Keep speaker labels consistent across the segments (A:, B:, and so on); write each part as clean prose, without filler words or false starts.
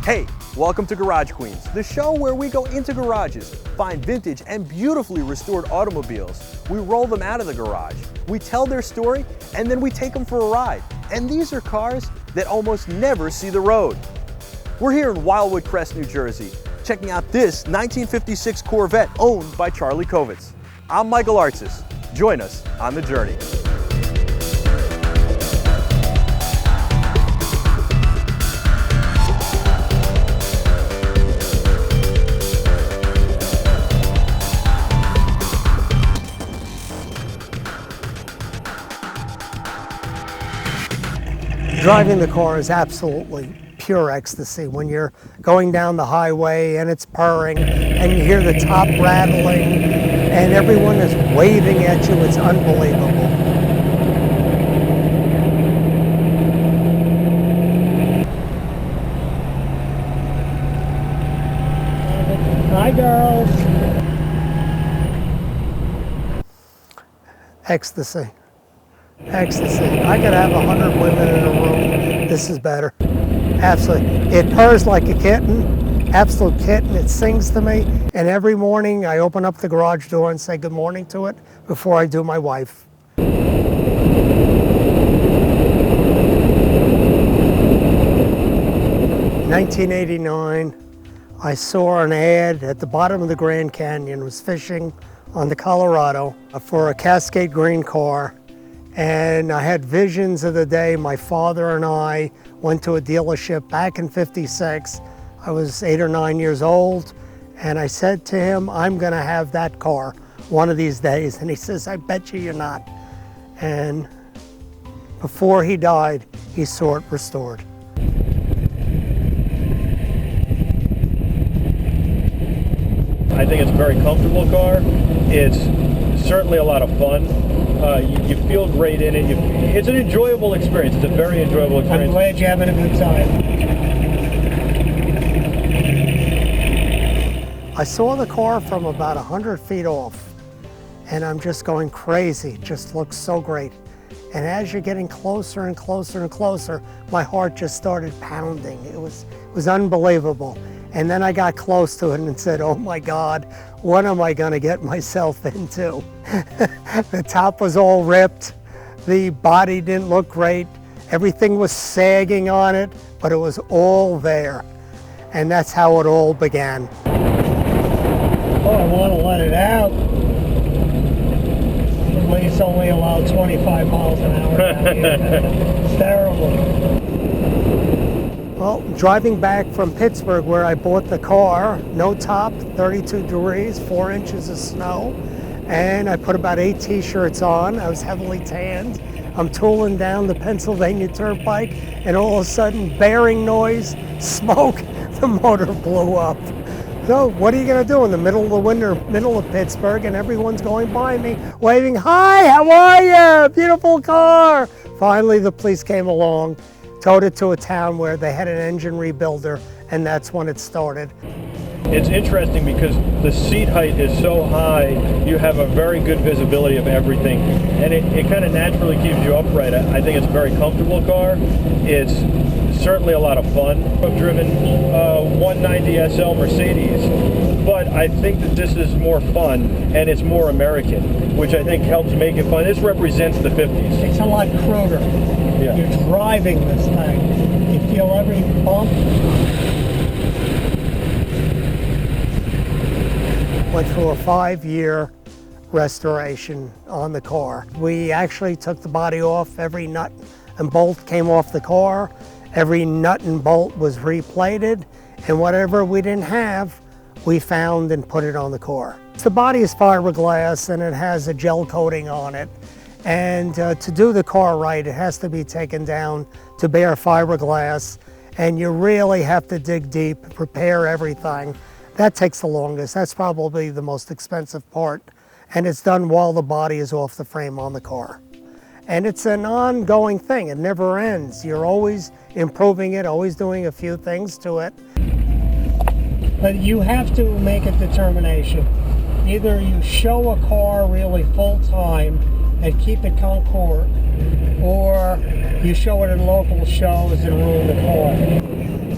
A: Hey, welcome to Garage Queens, the show where we go into garages, find vintage and beautifully restored automobiles. We roll them out of the garage, we tell their story, and then we take them for a ride. And these are cars that almost never see the road. We're here in Wildwood Crest, New Jersey, checking out this 1956 Corvette owned by Charlie Covitz. I'm Michael Artsis. Join us on the journey.
B: Driving the car is absolutely pure ecstasy when you're going down the highway and it's purring and you hear the top rattling and everyone is waving at you. It's unbelievable. Hi, girls. Ecstasy. Ecstasy. I could have 100 women in a room. This is better. Absolutely. It purrs like a kitten. Absolute kitten. It sings to me. And every morning I open up the garage door and say good morning to it before I do my wife. 1989, I saw an ad at the bottom of the Grand Canyon. I was fishing on the Colorado for a Cascade green car. And I had visions of the day my father and I went to a dealership back in '56. I was 8 or 9 years old, and I said to him, I'm gonna have that car one of these days. And he says, I bet you're not. And before he died, he saw it restored.
C: I think it's a very comfortable car. It's certainly a lot of fun. You feel great in it. It's an enjoyable experience. It's a very enjoyable experience.
B: I'm glad you're having a good time. I saw the car from about 100 feet off, and I'm just going crazy. It just looks so great. And as you're getting closer and closer and closer, my heart just started pounding. It was unbelievable. And then I got close to it and said, oh my God, what am I gonna get myself into? The top was all ripped. The body didn't look great. Everything was sagging on it, but it was all there. And that's how it all began. Oh, I wanna let it out. At least only allowed 25 miles an hour down here. It's terrible. Well, driving back from Pittsburgh where I bought the car, no top, 32 degrees, 4 inches of snow, and I put about 8 t-shirts on. I was heavily tanned. I'm tooling down the Pennsylvania Turnpike, and all of a sudden, bearing noise, smoke, the motor blew up. So what are you gonna do in the middle of the winter, middle of Pittsburgh, and everyone's going by me, waving, hi, how are you? Beautiful car. Finally, the police came along, towed it to a town where they had an engine rebuilder, and that's when it started.
C: It's interesting because the seat height is so high, you have a very good visibility of everything, and it kind of naturally keeps you upright. I think it's a very comfortable car. It's certainly a lot of fun. I've driven 190 SL Mercedes, but I think that this is more fun, and it's more American, which I think helps make it fun. This represents the 50s.
B: It's a lot cruder. Yeah. You're driving this thing. You feel every bump. Went through a 5-year restoration on the car. We actually took the body off. Every nut and bolt came off the car. Every nut and bolt was replated. And whatever we didn't have, we found and put it on the car. The body is fiberglass and it has a gel coating on it. And to do the car right, it has to be taken down to bare fiberglass, and you really have to dig deep, prepare everything. That takes the longest. That's probably the most expensive part, and it's done while the body is off the frame on the car. And it's an ongoing thing. It never ends. You're always improving it, always doing a few things to it. But you have to make a determination. Either you show a car really full time and keep it concord, or you show it in local shows and ruin the car.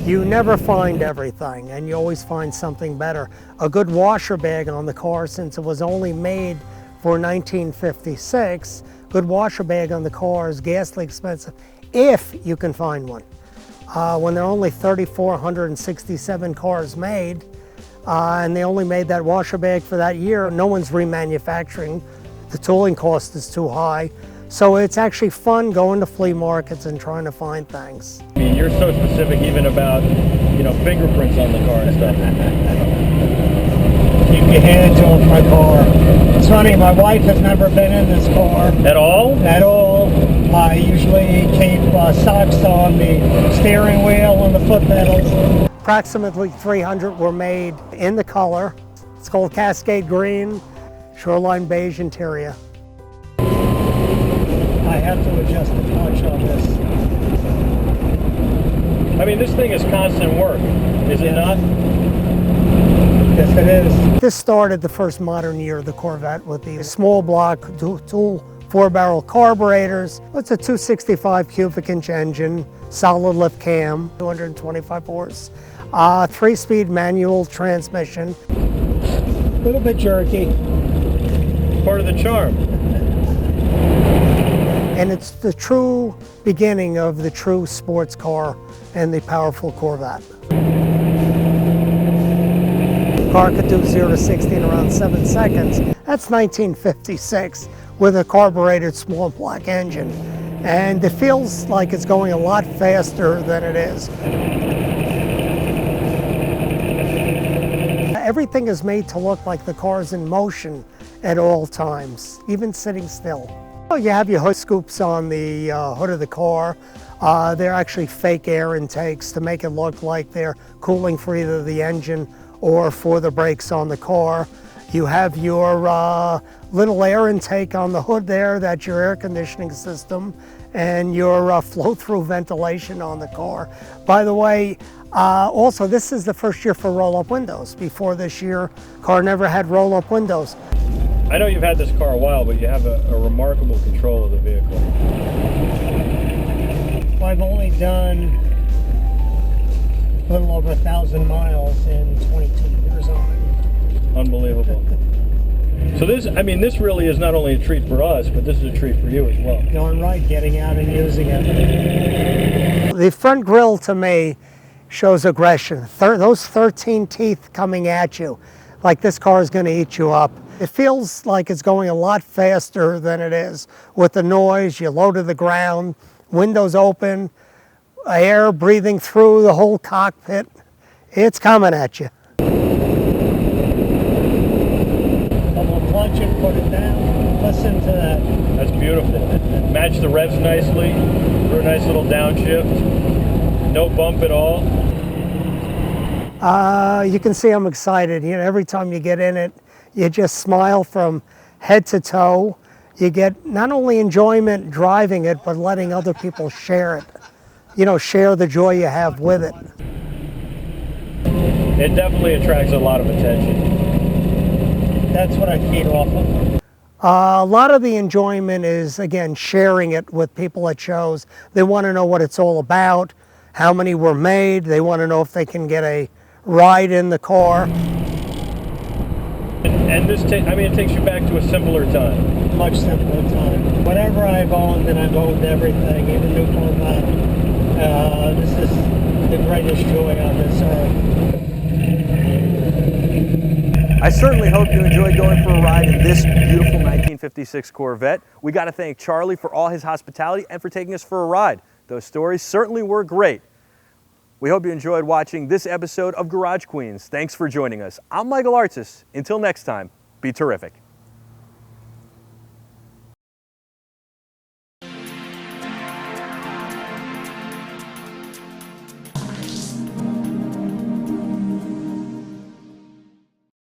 B: You never find everything, and you always find something better. A good washer bag on the car, since it was only made for 1956, good washer bag on the car is ghastly expensive if you can find one. When there are only 3,467 cars made, and they only made that washer bag for that year, no one's remanufacturing. The tooling cost is too high. So it's actually fun going to flea markets and trying to find things.
C: I mean, you're so specific even about, fingerprints on the car and stuff.
B: Keep your hands off my car. It's funny, my wife has never been in this car.
C: At all?
B: At all. I usually keep socks on the steering wheel and the foot pedals. Approximately 300 were made in the color. It's called Cascade Green, Shoreline Beige interior. I have to adjust the clutch on this.
C: I mean, this thing is constant work, is it not?
B: Yes, it is. This started the first modern year of the Corvette with the small block dual 4-barrel carburetors. It's a 265 cubic inch engine, solid lift cam, 225 horse, 3-speed manual transmission. A little bit jerky.
C: Part of the charm.
B: And it's the true beginning of the true sports car and the powerful Corvette. The car could do 0 to 60 in around 7 seconds. That's 1956 with a carbureted small block engine. And it feels like it's going a lot faster than it is. Everything is made to look like the car's in motion at all times, even sitting still. You have your hood scoops on the hood of the car. They're actually fake air intakes to make it look like they're cooling for either the engine or for the brakes on the car. You have your little air intake on the hood there, that's your air conditioning system, and your flow-through ventilation on the car. By the way, also this is the first year for roll-up windows. Before this year, car never had roll-up windows.
C: I know you've had this car a while, but you have a remarkable control of the vehicle.
B: I've only done a little over 1,000 miles in 22 years on it.
C: Unbelievable. So this really is not only a treat for us, but this is a treat for you as well.
B: Going right, getting out and using it. The front grille to me shows aggression. Those 13 teeth coming at you, like this car is going to eat you up. It feels like it's going a lot faster than it is. With the noise, you're low to the ground, windows open, air breathing through the whole cockpit. It's coming at you. Double clutch it, put it down, listen to that.
C: That's beautiful. Match the revs nicely, for a nice little downshift. No bump at all.
B: You can see I'm excited. Every time you get in it, you just smile from head to toe. You get not only enjoyment driving it, but letting other people share it. Share the joy you have with it.
C: It definitely attracts a lot of attention.
B: That's what I feed off of. A lot of the enjoyment is, again, sharing it with people at shows. They want to know what it's all about, how many were made. They want to know if they can get a ride in the car.
C: And it takes you back to a simpler time.
B: Much simpler time. Whatever I've owned, and I've owned everything, even new Corvette. This is the greatest joy on this earth.
A: I certainly hope you enjoyed going for a ride in this beautiful 1956 Corvette. We got to thank Charlie for all his hospitality and for taking us for a ride. Those stories certainly were great. We hope you enjoyed watching this episode of Garage Queens. Thanks for joining us. I'm Michael Artis. Until next time, be terrific.